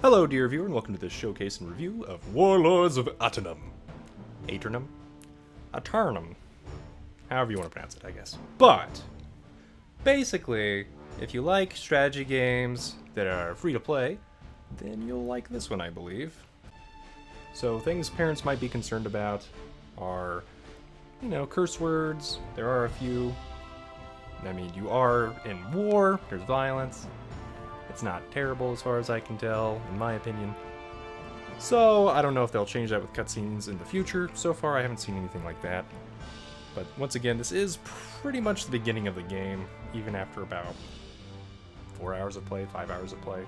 Hello, dear viewer, and welcome to this showcase and review of Warlords of Aternum. Aternum? Aternum. However you want to pronounce it, I guess. But, basically, if you like strategy games that are free to play, then you'll like this one, I believe. So, things parents might be concerned about are, curse words. There are a few. I mean, you are in war, there's violence. It's not terrible as far as I can tell, in my opinion. So, I don't know if they'll change that with cutscenes in the future. So far, I haven't seen anything like that. But once again, this is pretty much the beginning of the game, even after about 4 hours of play, 5 hours of play.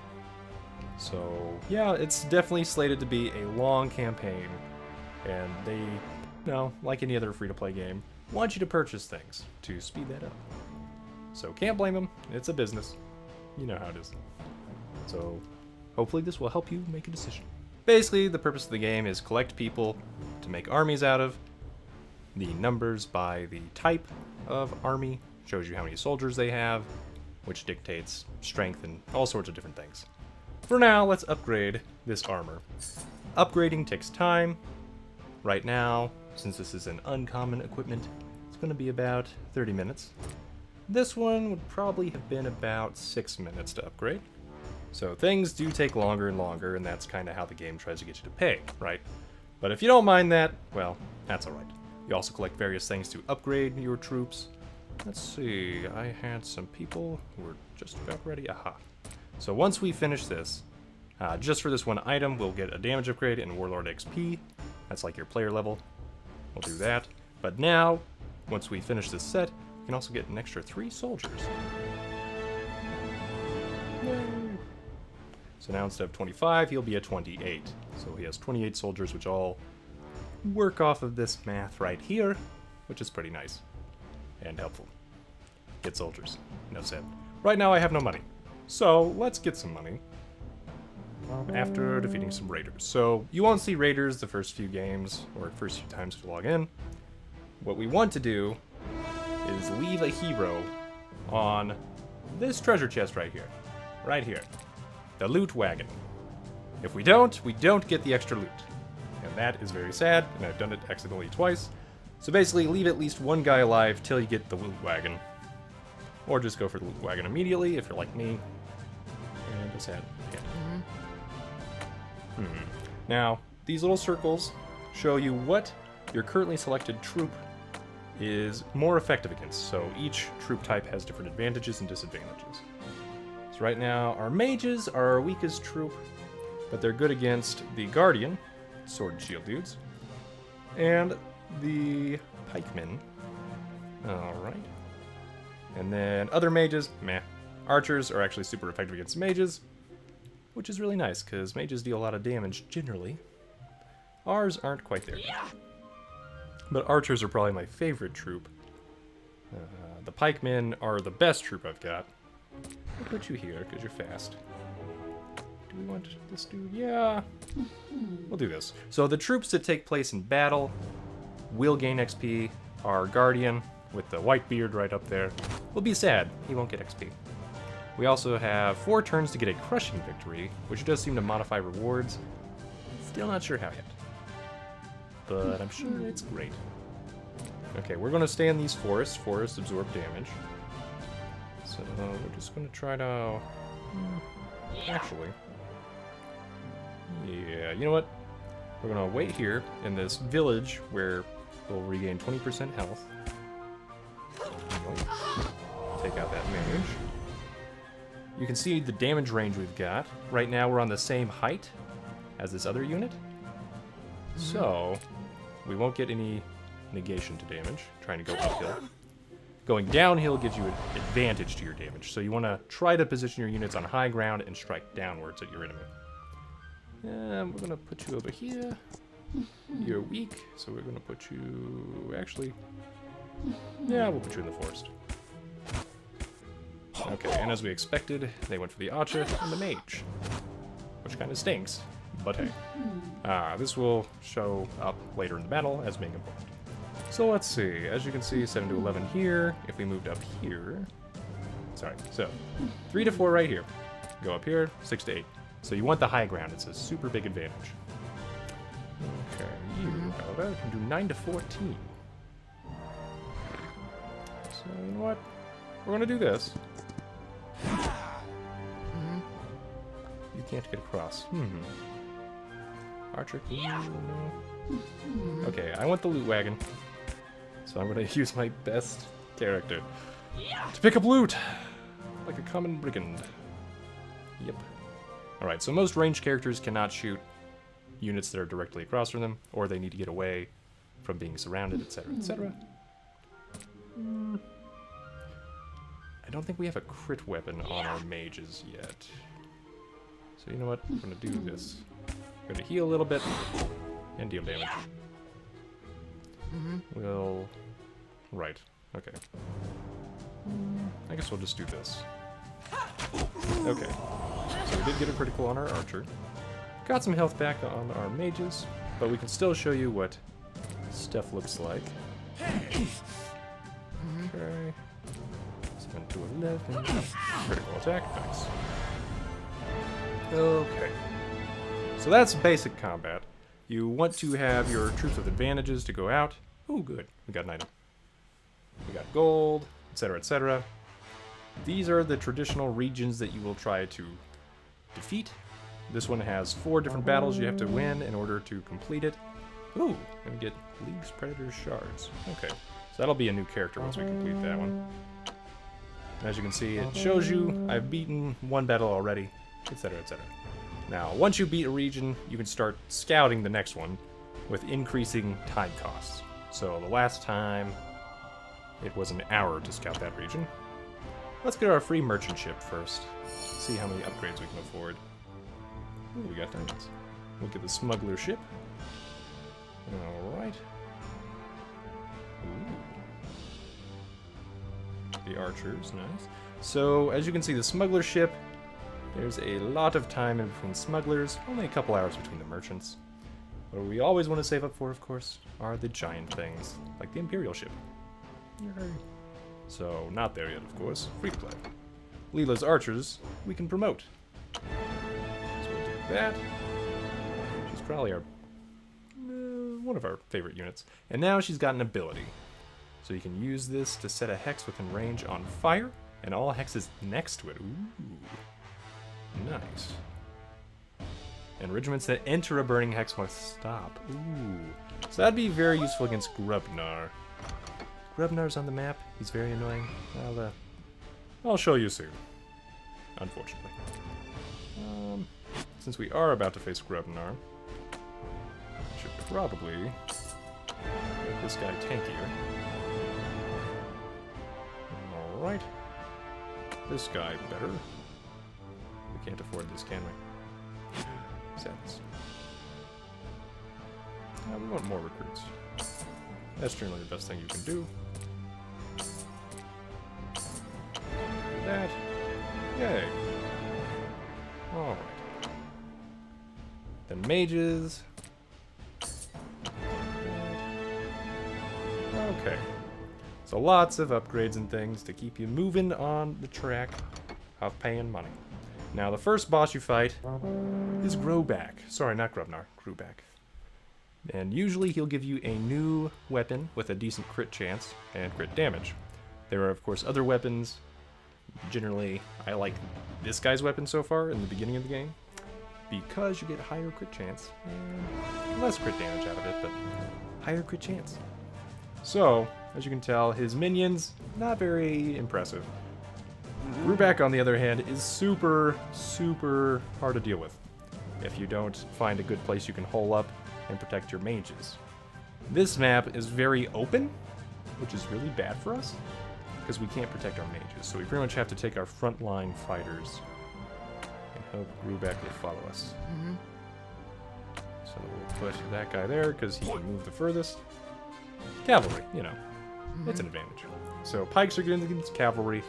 So, yeah, it's definitely slated to be a long campaign. And they, like any other free-to-play game, want you to purchase things to speed that up. So, can't blame them. It's a business. You know how it is. So, hopefully this will help you make a decision. Basically, the purpose of the game is collect people to make armies out of. The numbers by the type of army shows you how many soldiers they have, which dictates strength and all sorts of different things. For now, let's upgrade this armor. Upgrading takes time. Right now, since this is an uncommon equipment, it's going to be about 30 minutes. This one would probably have been about 6 minutes to upgrade. So things do take longer and longer, and that's kind of how the game tries to get you to pay, right? But if you don't mind that, well, that's alright. You also collect various things to upgrade your troops. Let's see, I had some people who were just about ready. Aha. So once we finish this, just for this one item, we'll get a damage upgrade and Warlord XP. That's like your player level. We'll do that. But now, once we finish this set, you can also get an extra 3 soldiers. Yay. So now instead of 25, he'll be at 28. So he has 28 soldiers, which all work off of this math right here, which is pretty nice and helpful. Get soldiers. Enough said. Right now I have no money. So let's get some money after defeating some raiders. So you won't see raiders the first few games or first few times you log in. What we want to do is leave a hero on this treasure chest right here. Right here. The loot wagon. If we don't get the extra loot. And that is very sad, and I've done it accidentally twice. So basically, leave at least one guy alive till you get the loot wagon. Or just go for the loot wagon immediately, if you're like me. And just head. Now, these little circles show you what your currently selected troop is more effective against. So each troop type has different advantages and disadvantages. So right now, our mages are our weakest troop, but they're good against the Guardian, sword and shield dudes, and the pikemen. Alright. And then other mages, meh. Archers are actually super effective against mages, which is really nice, because mages deal a lot of damage generally. Ours aren't quite there. But archers are probably my favorite troop. The pikemen are the best troop I've got. I'll put you here, because you're fast. Do we want this dude? Yeah. We'll do this. So the troops that take place in battle will gain XP. Our Guardian, with the white beard right up there, will be sad. He won't get XP. We also have 4 turns to get a crushing victory, which does seem to modify rewards. Still not sure how yet. But I'm sure it's great. Okay, we're going to stay in these forests. Forests absorb damage. So we're just going to try to... Actually... Yeah, you know what? We're going to wait here in this village where we'll regain 20% health. Take out that mage. You can see the damage range we've got. Right now we're on the same height as this other unit. So, we won't get any negation to damage, trying to go uphill. Going downhill gives you an advantage to your damage, so you want to try to position your units on high ground and strike downwards at your enemy. And we're going to put you over here. You're weak, so we're going to put you... Actually, yeah, we'll put you in the forest. Okay, and as we expected, they went for the archer and the mage. Which kind of stinks, but hey. This will show up later in the battle as being important. So let's see, as you can see, 7 to 11 here. If we moved up here... Sorry, so 3 to 4 right here. Go up here, 6 to 8. So you want the high ground. It's a super big advantage. Okay, you, however, can do 9 to 14. So, you know what? We're going to do this. You can't get across. Archer, no. Okay, I want the loot wagon. So I'm going to use my best character to pick up loot. Like a common brigand. Yep. Alright, so most ranged characters cannot shoot units that are directly across from them, or they need to get away from being surrounded, etc., etc. I don't think we have a crit weapon on our mages yet. So you know what? I'm going to do this. I'm going to heal a little bit and deal damage. We'll... Right. Okay. I guess we'll just do this. Okay. So we did get a critical on our archer. Got some health back on our mages, but we can still show you what stuff looks like. Okay. 7 to 11. Critical attack. Nice. Okay. So that's basic combat. You want to have your troops with advantages to go out. Oh, good. We got an item. We got gold, etc., etc. These are the traditional regions that you will try to defeat. This one has 4 different battles you have to win in order to complete it. Ooh, and get League's Predator's Shards. Okay, so that'll be a new character once we complete that one. As you can see, it shows you I've beaten 1 battle already, etc., etc. Now, once you beat a region, you can start scouting the next one with increasing time costs. So the last time, it was an hour to scout that region. Let's get our free merchant ship first. See how many upgrades we can afford. Ooh, we got diamonds. We'll get the smuggler ship. Alright. The archers, nice. So, as you can see, the smuggler ship, there's a lot of time in between smugglers, only a couple hours between the merchants. What we always want to save up for, of course, are the giant things, like the Imperial ship. Yay. So, not there yet, of course. Free to play. Leela's archers, we can promote. So we'll do that. She's probably our one of our favorite units. And now she's got an ability. So you can use this to set a hex within range on fire, and all hexes next to it. Ooh. Nice. And regiments that enter a burning hex must stop. Ooh. So that'd be very useful against Grubnar. Grubnar's on the map. He's very annoying. I'll show you soon. Unfortunately. Since we are about to face Grubnar, I should probably make this guy tankier. Alright. This guy better. We can't afford this, can we? Sadness. We want more recruits. That's generally the best thing you can do. That. Yay. Alright. Then mages. Okay. So lots of upgrades and things to keep you moving on the track of paying money. Now the first boss you fight is Growback. Sorry, not Grubnar. Growback. And usually he'll give you a new weapon with a decent crit chance and crit damage. There are of course other weapons. Generally, I like this guy's weapon so far in the beginning of the game because you get higher crit chance and less crit damage out of it, but higher crit chance. So, as you can tell, his minions, not very impressive. Growback, on the other hand, is super, super hard to deal with if you don't find a good place you can hole up and protect your mages. This map is very open, which is really bad for us, because we can't protect our mages, so we pretty much have to take our frontline fighters and hope Growback will follow us. So we'll put that guy there, because he can move the furthest. Cavalry, you know, it's an advantage. So pikes are good against cavalry.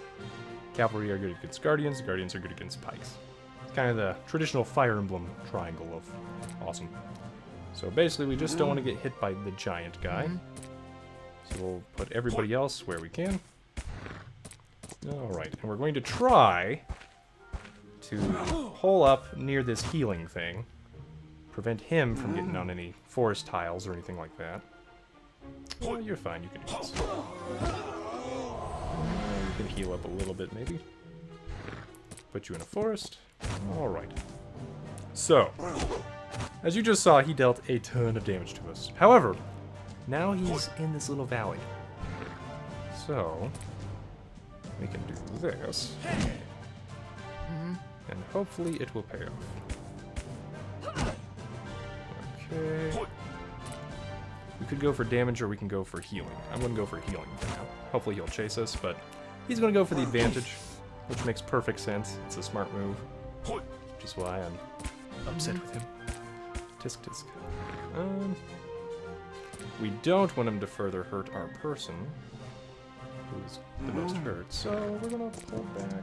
Cavalry are good against guardians. Guardians are good against pikes. It's kind of the traditional Fire Emblem triangle of awesome. So basically, we just don't want to get hit by the giant guy. So we'll put everybody else where we can. Alright, and we're going to try to hole up near this healing thing. Prevent him from getting on any forest tiles or anything like that. Well, you're fine, you can do this. You can heal up a little bit, maybe. Put you in a forest. Alright. So, as you just saw, he dealt a ton of damage to us. However, now he's in this little valley. So, we can do this. And hopefully it will pay off. Okay. We could go for damage or we can go for healing. I'm going to go for healing for now. Hopefully he'll chase us, but he's going to go for the advantage, which makes perfect sense. It's a smart move, which is why I'm upset with him. Tisk tisk. We don't want him to further hurt our person, who's the most hurt, so we're going to pull back.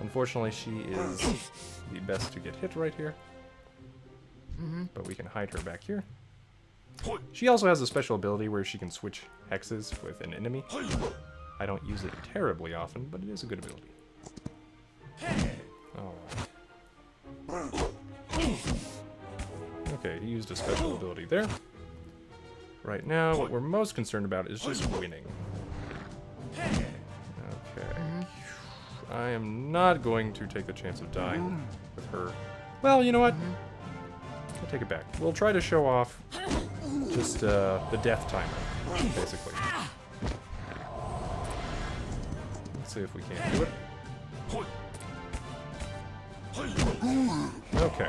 Unfortunately, she is the best to get hit right here. But we can hide her back here. She also has a special ability where she can switch hexes with an enemy. I don't use it terribly often, but it is a good ability. Alright. Okay, he used a special ability there. Right now, what we're most concerned about is just winning. Okay. I am not going to take the chance of dying with her. Well, you know what? I'll take it back. We'll try to show off just the death timer, basically. Let's see if we can't do it. Okay.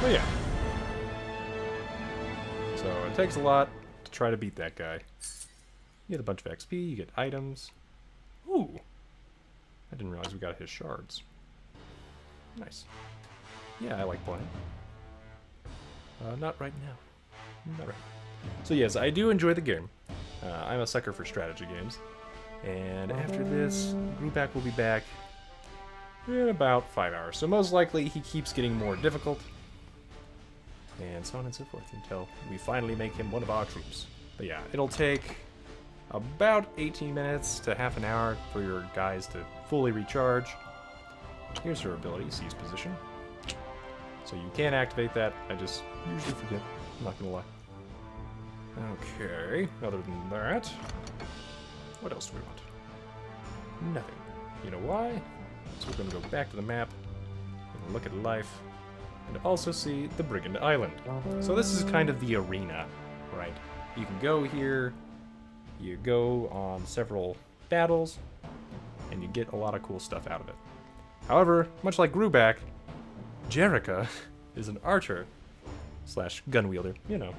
But yeah. So it takes a lot to try to beat that guy. You get a bunch of XP, you get items. Ooh. I didn't realize we got his shards. Nice. Yeah, I like playing. Not right now. Not right. So yes, I do enjoy the game. I'm a sucker for strategy games. And after this, Gruback will be back in about 5 hours. So most likely he keeps getting more difficult. And so on and so forth until we finally make him one of our troops. But yeah, it'll take about 18 minutes to half an hour for your guys to fully recharge. Here's her ability, seize position. So you can activate that, I just usually forget, I'm not gonna lie. Okay, other than that, what else do we want? Nothing. You know why? So we're gonna go back to the map, and look at life, and also see the Brigand Island. So this is kind of the arena, right? You can go here, you go on several battles, and you get a lot of cool stuff out of it. However, much like Gruback, Jerica is an archer slash gun wielder. You know,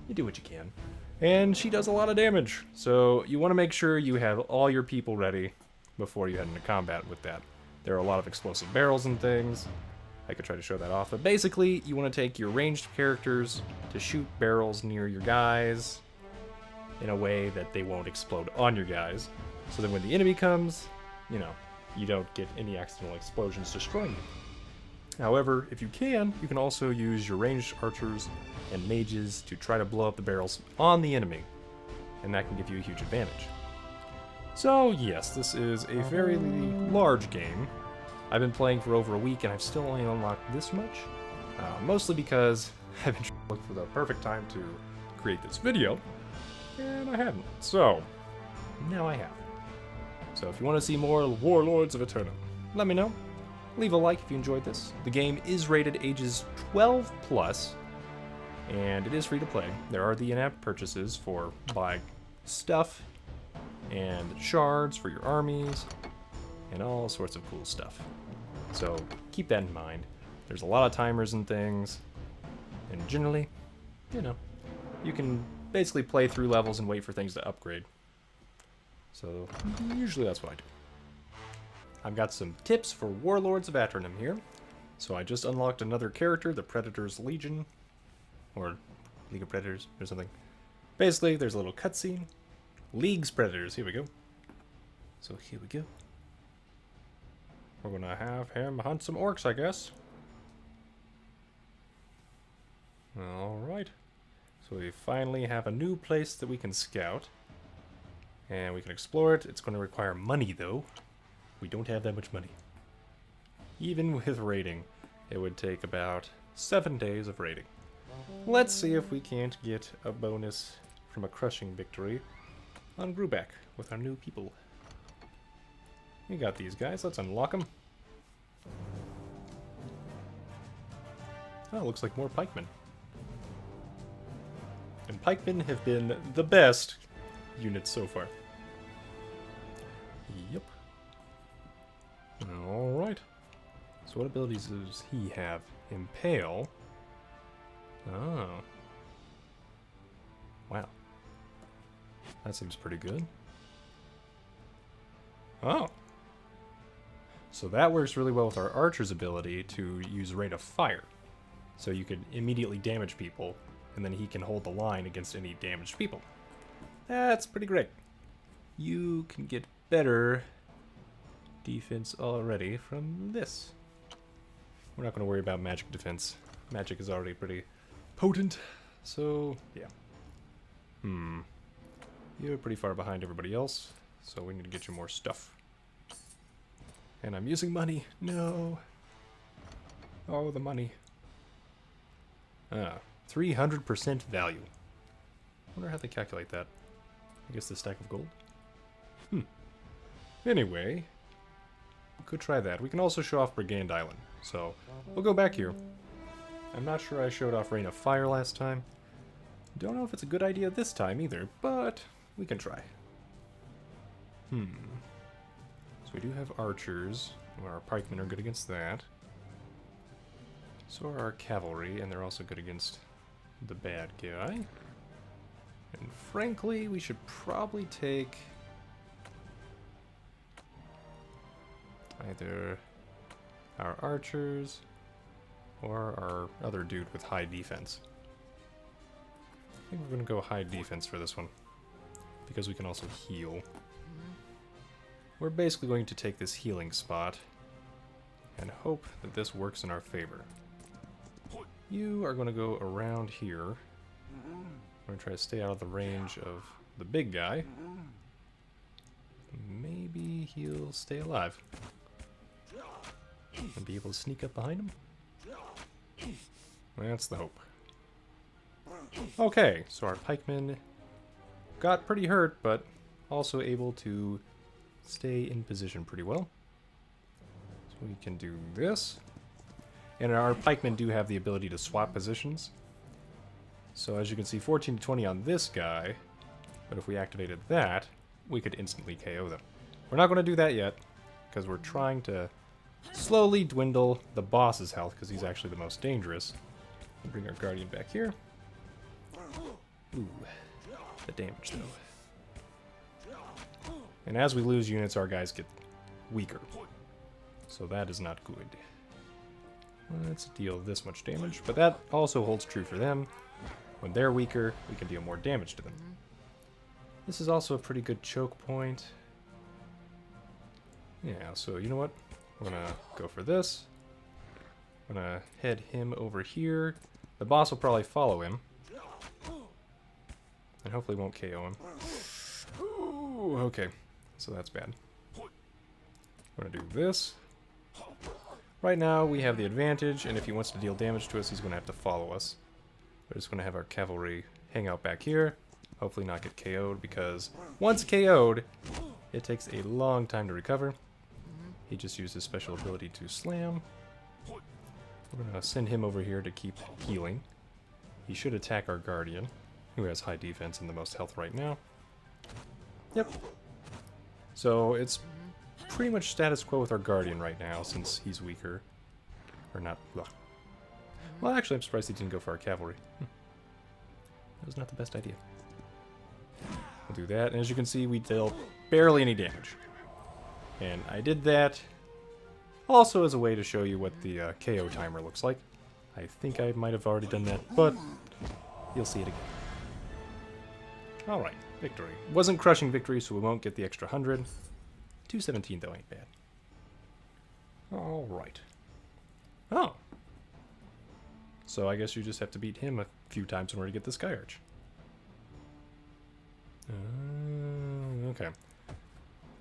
you do what you can. And she does a lot of damage, so you want to make sure you have all your people ready before you head into combat with that. There are a lot of explosive barrels and things. I could try to show that off, but basically you want to take your ranged characters to shoot barrels near your guys in a way that they won't explode on your guys, so that when the enemy comes, you know, you don't get any accidental explosions destroying you. However, if you can also use your ranged archers and mages to try to blow up the barrels on the enemy, and that can give you a huge advantage. So yes, this is a very large game. I've been playing for over a week and I've still only unlocked this much, mostly because I've been trying to look for the perfect time to create this video, and I hadn't. So, now I have. So if you want to see more Warlords of Aternum, let me know. Leave a like if you enjoyed this. The game is rated ages 12 plus, and it is free to play. There are the in-app purchases for buying stuff and shards for your armies and all sorts of cool stuff. So keep that in mind. There's a lot of timers and things, and generally, you know, you can basically play through levels and wait for things to upgrade. So usually that's what I do. I've got some tips for Warlords of Aternum here. So I just unlocked another character, the Predator's Legion, or League of Predators or something. Basically, there's a little cutscene. League's Predators, here we go. So here we go. We're gonna have him hunt some orcs, I guess. Alright. So we finally have a new place that we can scout. And we can explore it. It's going to require money, though. We don't have that much money. Even with raiding, it would take about 7 days of raiding. Let's see if we can't get a bonus from a crushing victory on Brubeck with our new people. We got these guys. Let's unlock them. Oh, looks like more pikemen. And pikemen have been the best units so far. Yep. Alright. So what abilities does he have? Impale. Oh. Wow. That seems pretty good. Oh. So that works really well with our archer's ability to use rate of fire. So you could immediately damage people, and then he can hold the line against any damaged people. That's pretty great. You can get better defense already from this. We're not going to worry about magic defense. Magic is already pretty potent, so yeah. You're pretty far behind everybody else, so we need to get you more stuff. And I'm using money. No. Oh, the money. 300% value. Wonder how they calculate that. I guess the stack of gold? Anyway, we could try that. We can also show off Brigand Island. So, we'll go back here. I'm not sure I showed off Rain of Fire last time. Don't know if it's a good idea this time either, but we can try. So we do have archers. Well, our pikemen are good against that. So are our cavalry, and they're also good against the bad guy. And frankly, we should probably take either our archers or our other dude with high defense. I think we're going to go high defense for this one, because we can also heal. We're basically going to take this healing spot and hope that this works in our favor. You are going to go around here. We're going to try to stay out of the range of the big guy. Maybe he'll stay alive and be able to sneak up behind him. That's the hope. Okay, so our pikemen got pretty hurt, but also able to stay in position pretty well. So we can do this. And our pikemen do have the ability to swap positions. So as you can see, 14 to 20 on this guy. But if we activated that, we could instantly KO them. We're not going to do that yet, because we're trying to slowly dwindle the boss's health, because he's actually the most dangerous. We'll bring our guardian back here. Ooh, the damage though. And as we lose units, our guys get weaker. So that is not good. Let's deal this much damage, but that also holds true for them. When they're weaker, we can deal more damage to them. This is also a pretty good choke point. Yeah, so you know what? We're gonna go for this. I'm gonna head him over here. The boss will probably follow him. And hopefully won't KO him. Ooh, okay. So that's bad. We're gonna do this. Right now, we have the advantage, and if he wants to deal damage to us, he's going to have to follow us. We're just going to have our cavalry hang out back here, hopefully not get KO'd, because once KO'd, it takes a long time to recover. He just used his special ability to slam. We're going to send him over here to keep healing. He should attack our guardian, who has high defense and the most health right now. Yep. So it's pretty much status quo with our guardian right now, since he's weaker. Or not. Ugh. Well, actually, I'm surprised he didn't go for our cavalry. That was not the best idea. We'll do that, and as you can see, we dealt barely any damage. And I did that also as a way to show you what the KO timer looks like. I think I might have already done that, but you'll see it again. Alright, victory. Wasn't crushing victory, so we won't get the extra 100. 217 though ain't bad. Alright. Oh. So I guess you just have to beat him a few times in order to get this Sky Arch. Okay.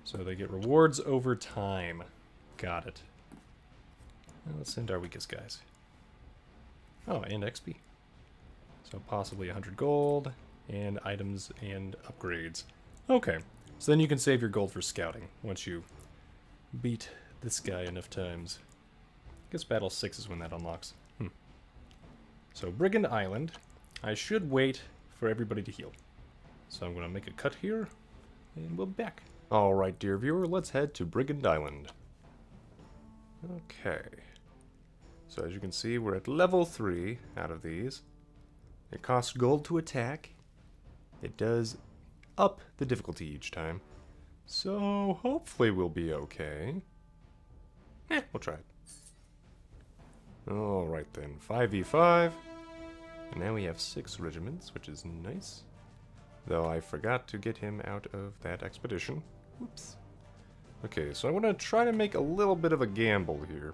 So they get rewards over time. Got it. Let's send our weakest guys. Oh, and XP. So possibly 100 gold, and items and upgrades. Okay, so then you can save your gold for scouting once you beat this guy enough times. I guess Battle 6 is when that unlocks. So Brigand Island. I should wait for everybody to heal. So I'm going to make a cut here, and we'll be back. Alright, dear viewer, let's head to Brigand Island. Okay. So as you can see, we're at level 3 out of these. It costs gold to attack. It does up the difficulty each time. So hopefully we'll be okay. We'll try it. Alright then, 5v5. And now we have 6 regiments, which is nice. Though I forgot to get him out of that expedition. Oops. Okay, so I want to try to make a little bit of a gamble here.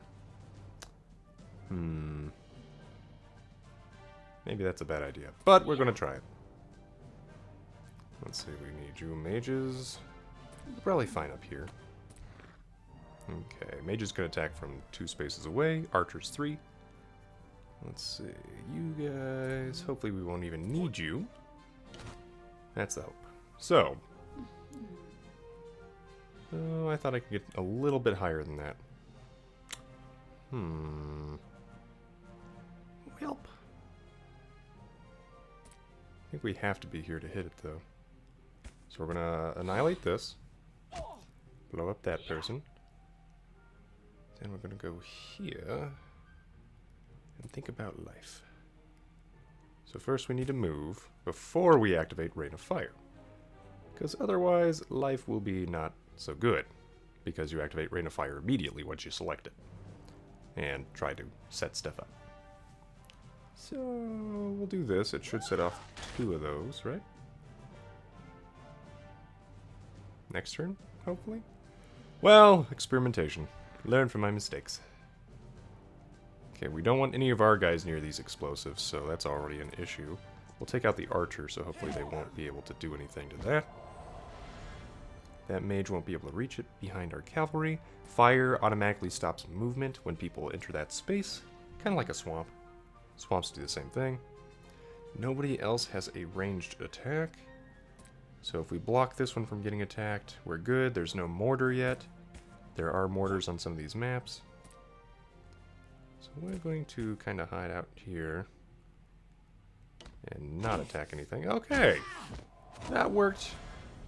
Maybe that's a bad idea, but we're going to try it. Let's see, we need you mages. We're probably fine up here. Okay, mages can attack from 2 spaces away, archers 3. Let's see, you guys, hopefully we won't even need you. That's the hope. So, I thought I could get a little bit higher than that. Welp. I think we have to be here to hit it, though. So we're gonna annihilate this. Blow up that person. Then we're gonna go here. And think about life. So first we need to move before we activate Rain of Fire. Because otherwise, life will be not so good. Because you activate Rain of Fire immediately once you select it. And try to set stuff up. So, we'll do this. It should set off 2 of those, right? Next turn, hopefully? Well, experimentation. Learn from my mistakes. Okay, we don't want any of our guys near these explosives, so that's already an issue. We'll take out the archer, so hopefully they won't be able to do anything to that. That mage won't be able to reach it behind our cavalry. Fire automatically stops movement when people enter that space. Kind of like a swamp. Swamps do the same thing. Nobody else has a ranged attack. So if we block this one from getting attacked, we're good. There's no mortar yet. There are mortars on some of these maps. So we're going to kind of hide out here. And not attack anything. Okay! That worked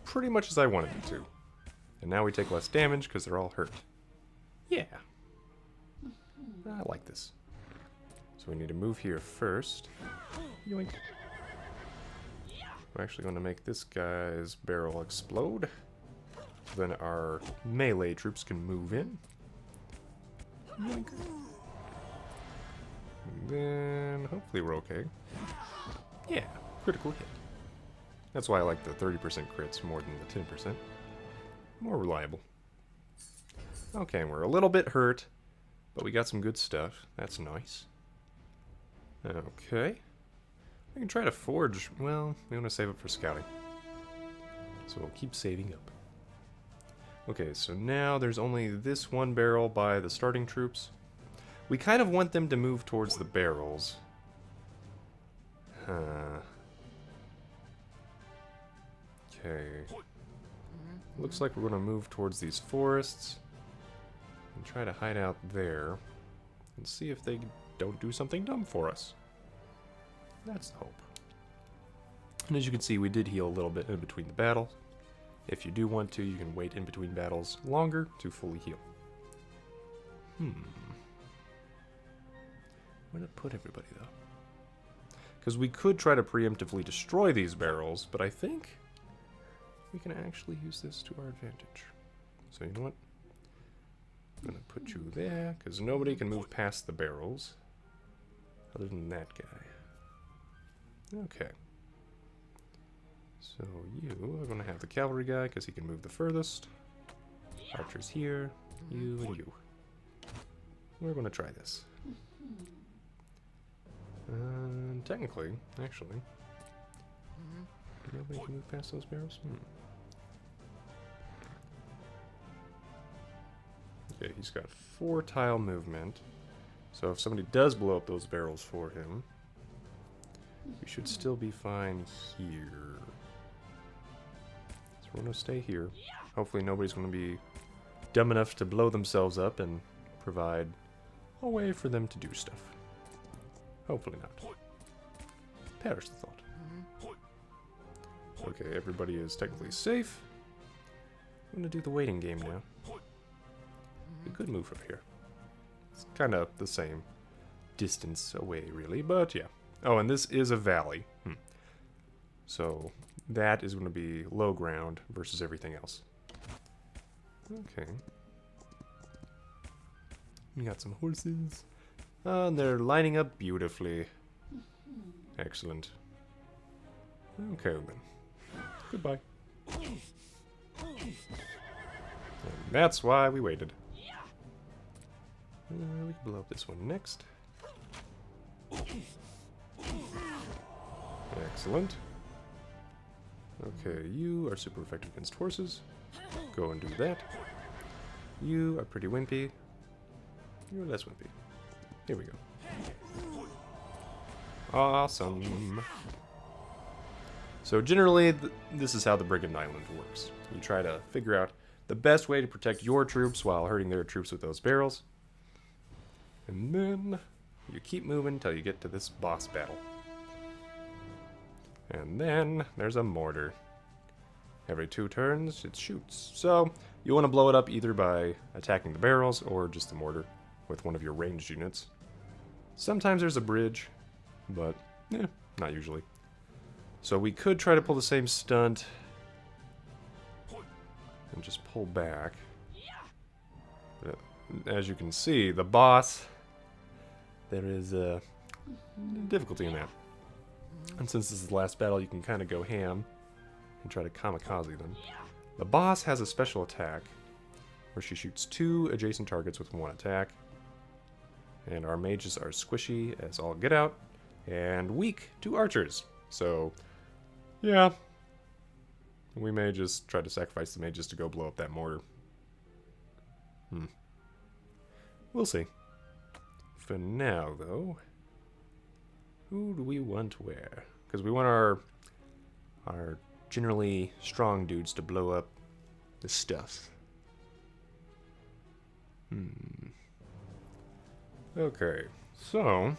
pretty much as I wanted it to. And now we take less damage because they're all hurt. Yeah. I like this. So we need to move here first. Yoink. We're actually going to make this guy's barrel explode. So then our melee troops can move in. Yoink. And then hopefully we're okay. Yeah, critical hit. That's why I like the 30% crits more than the 10%. More reliable. Okay, and we're a little bit hurt, but we got some good stuff. That's nice. Okay. We can try to forge. Well, we want to save it for scouting. So we'll keep saving up. Okay, so now there's only this one barrel by the starting troops. We kind of want them to move towards the barrels. Okay. Looks like we're going to move towards these forests and try to hide out there and see if they don't do something dumb for us. That's the hope. And as you can see, we did heal a little bit in between the battles. If you do want to, you can wait in between battles longer to fully heal. Where to put everybody, though? Because we could try to preemptively destroy these barrels, but I think we can actually use this to our advantage. So you know what? I'm going to put you there, because nobody can move past the barrels. Other than that guy. Okay. So you are going to have the cavalry guy, because he can move the furthest. Archers here. You and you. We're going to try this. Technically, actually, nobody can move past those barrels? Okay, he's got 4 tile movement. So if somebody does blow up those barrels for him, we should still be fine here. So we're going to stay here. Hopefully nobody's going to be dumb enough to blow themselves up and provide a way for them to do stuff. Hopefully not. Perish the thought. Okay, everybody is technically safe. I'm going to do the waiting game now. We could move from here. It's kind of the same distance away, really, but yeah. Oh, and this is a valley. So that is going to be low ground versus everything else. Okay. We got some horses. And they're lining up beautifully. Excellent. Okay, then. Goodbye. And that's why we waited. We can blow up this one next. Excellent. Okay, you are super effective against horses. Go and do that. You are pretty wimpy. You're less wimpy. Here we go. Awesome. So generally, this is how the Brigand Island works. You try to figure out the best way to protect your troops while hurting their troops with those barrels. And then you keep moving until you get to this boss battle. And then there's a mortar. Every 2 turns, it shoots. So you want to blow it up either by attacking the barrels or just the mortar with one of your ranged units. Sometimes there's a bridge, but not usually. So we could try to pull the same stunt and just pull back. But as you can see, the boss, there is a difficulty in that. And since this is the last battle, you can kind of go ham and try to kamikaze them. The boss has a special attack where she shoots 2 adjacent targets with 1 attack. And our mages are squishy as all get out and weak to archers. So, yeah, we may just try to sacrifice the mages to go blow up that mortar. We'll see. For now, though, who do we want where? Because we want our generally strong dudes to blow up the stuff. Okay, so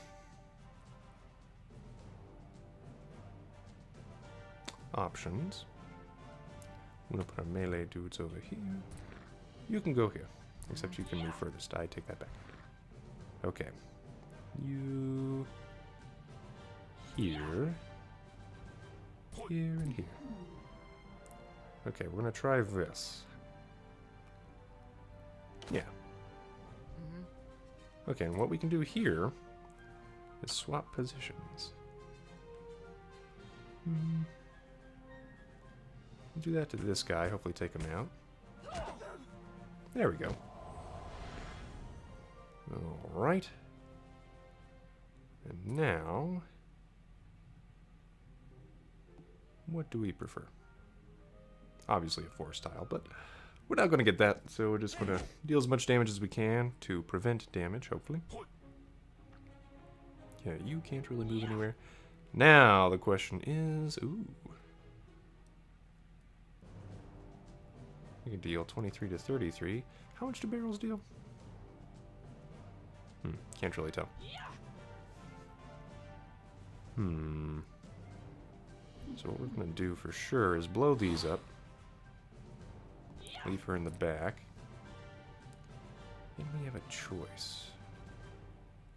options. I'm gonna put our melee dudes over here. You can go here, except you can move furthest. I take that back. Okay, you here, here, and here. Okay, we're gonna try this. Yeah. Okay, and what we can do here is swap positions. Do that to this guy, hopefully take him out. There we go. Alright. And now, what do we prefer? Obviously a force tile, but we're not going to get that, so we're just going to deal as much damage as we can to prevent damage, hopefully. Yeah, you can't really move anywhere. Now the question is, we can deal 23 to 33. How much do barrels deal? Can't really tell. So what we're going to do for sure is blow these up. Leave her in the back. And we have a choice.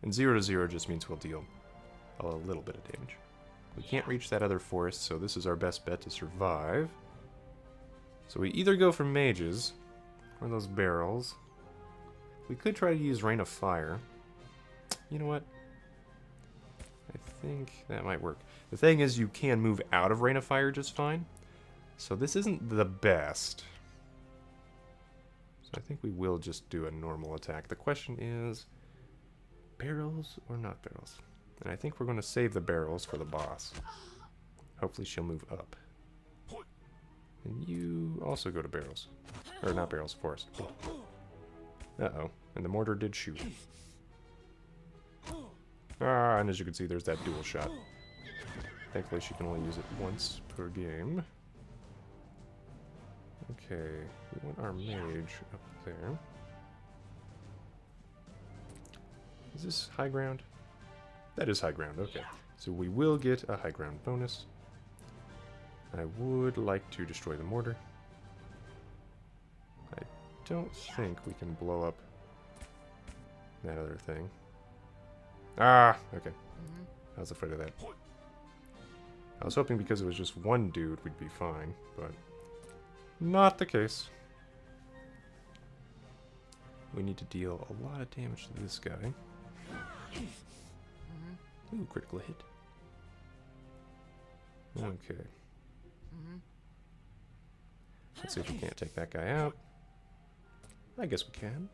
And 0 to 0 just means we'll deal a little bit of damage. We can't reach that other forest, so this is our best bet to survive. So we either go for mages, or those barrels. We could try to use Rain of Fire. You know what? I think that might work. The thing is, you can move out of Rain of Fire just fine. So this isn't the best. So I think we will just do a normal attack. The question is, barrels or not barrels? And I think we're going to save the barrels for the boss. Hopefully she'll move up. And you also go to barrels. Or not barrels, forest. Uh-oh. And the mortar did shoot. Ah, and as you can see, there's that dual shot. Thankfully, she can only use it once per game. Okay, we want our mage up there. Is this high ground? That is high ground, okay. So we will get a high ground bonus. I would like to destroy the mortar. I don't think we can blow up that other thing. Ah, okay. I was afraid of that. I was hoping because it was just one dude we'd be fine, but not the case. We need to deal a lot of damage to this guy. Ooh, critical hit. Okay. Let's see if we can't take that guy out. I guess we can.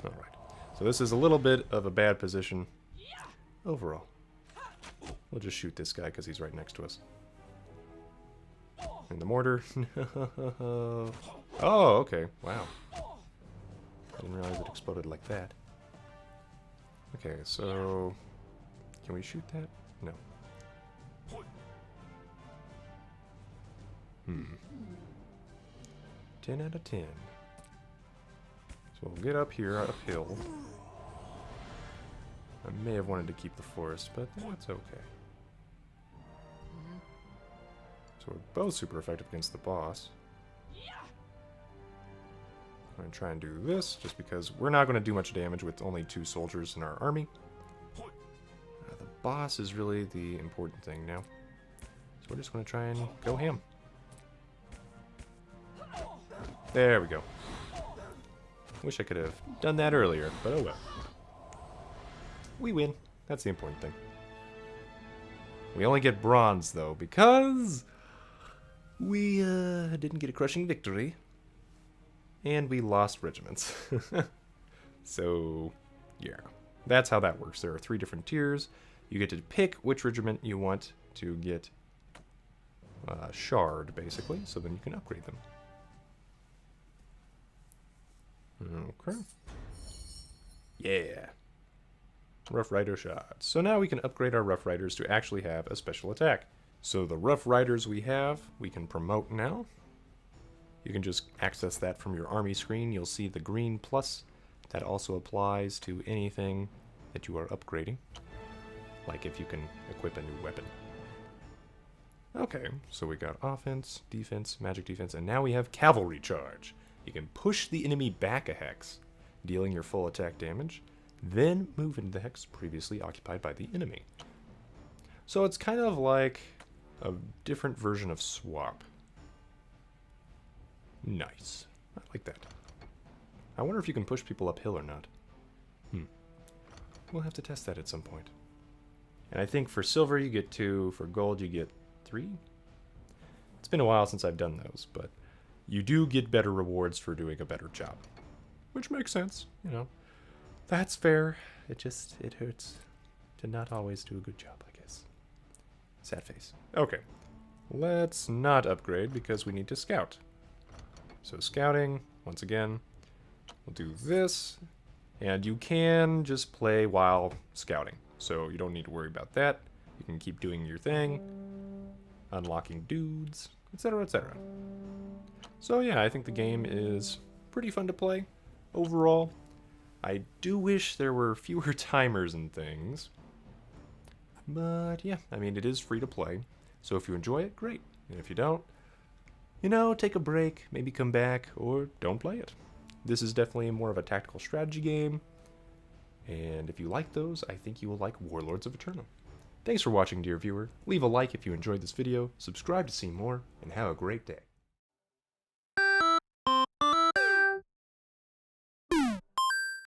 Alright. So this is a little bit of a bad position overall. We'll just shoot this guy because he's right next to us. And the mortar. Oh, okay. Wow. I didn't realize it exploded like that. Okay, so can we shoot that? No. 10 out of 10. So we'll get up here, uphill. I may have wanted to keep the forest, but that's okay. So we're both super effective against the boss. I'm going to try and do this, just because we're not going to do much damage with only 2 soldiers in our army. The boss is really the important thing now. So we're just going to try and go ham. There we go. Wish I could have done that earlier, but oh well. We win. That's the important thing. We only get bronze, though, because we didn't get a crushing victory. And we lost regiments. So, yeah. That's how that works. There are 3 different tiers. You get to pick which regiment you want to get shard, basically, so then you can upgrade them. Okay. Yeah. Rough Rider shot. So now we can upgrade our Rough Riders to actually have a special attack. So the Rough Riders we have, we can promote now. You can just access that from your army screen. You'll see the green plus. That also applies to anything that you are upgrading. Like if you can equip a new weapon. Okay, so we got offense, defense, magic defense, and now we have Cavalry Charge. You can push the enemy back a hex, dealing your full attack damage, then move into the hex previously occupied by the enemy. So it's kind of like a different version of swap. Nice. I like that. I wonder if you can push people uphill or not. We'll have to test that at some point. And I think for silver you get 2, for gold you get 3? It's been a while since I've done those, but you do get better rewards for doing a better job. Which makes sense, you know. That's fair. It hurts to not always do a good job, I guess. Sad face. Okay. Let's not upgrade because we need to scout. So scouting, once again, we'll do this. And you can just play while scouting. So you don't need to worry about that. You can keep doing your thing. Unlocking dudes, etc., etc. So yeah, I think the game is pretty fun to play overall. I do wish there were fewer timers and things. But yeah, I mean, it is free to play. So if you enjoy it, great. And if you don't, you know, take a break, maybe come back, or don't play it. This is definitely more of a tactical strategy game. And if you like those, I think you will like Warlords of Aternum. Thanks for watching, dear viewer. Leave a like if you enjoyed this video, subscribe to see more, and have a great day.